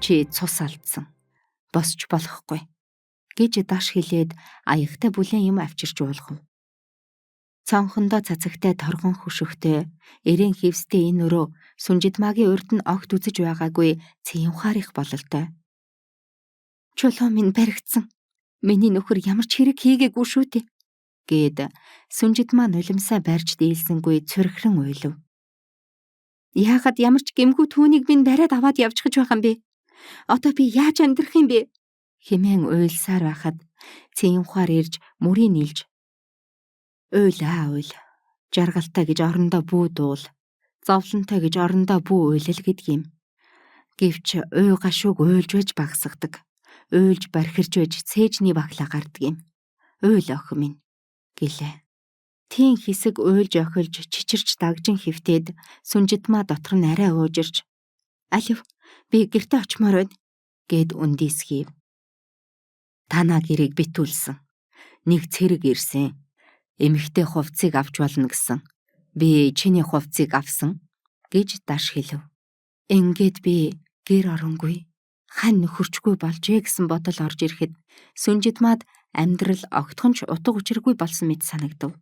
Чи цус алдсан. Босч болохгүй гэж даш хэлээд аягтай бүлээн юм авчирч уулгав. Цонхондоо цацагтай торгон хөшөхтэй эрээн хевстэй энэ өрөө Сүнжидмаагийн урд нь огт үзэж байгаагүй цээн ухаарих бололтой. Чулуу минь баригдсан. Миний нөхөр ямар ч хэрэг хийгээгүй шүү дээ гэд Сүнжидмаа нулимсаа барьж дийлсэнгүй цүрхрэн уйлав. Яагаад ямар ч гэмгүй түүнийг минь бариад аваад явчихж байгаа юм бэ? Одоо би яаж амьдрах юм бэ? Хэмээн уйлсаар байхад цээн ухаар ирж мөрийг нийлж уйлаа уйл. Жаргалтай гэж орондоо бүү дуул. Зовлонтой гэж орондоо бүү уйлал гэдэг юм. Гэвч уй гашууг уйлж байж багсагдаг. Уйлж бархирж байж цээжний баглаа гардаг юм. Уйл охин минь гэлээ. Тийм хэсэг уйлж охилж чичирч дагжин хөвтөөд Сүнжидмаа дотор нь арай уужирч "Алив, би гэрте очмоор байна" гэд үндийсхийв. Танаа гэрийг битүүлсэн. Нэг цэрэг ирсэн. Эмэгтэй хувцсыг авч болно гэсэн. Би чиний хувцсыг авсан гэж даш хэлв. Ингээд би гэр оронгүй, хань нөхөрчгүй болжээ гэсэн бодол орж ирэхэд Сүнжидмаад амьдрал огтхон ч утга учиргүй болсон мэт санагдав.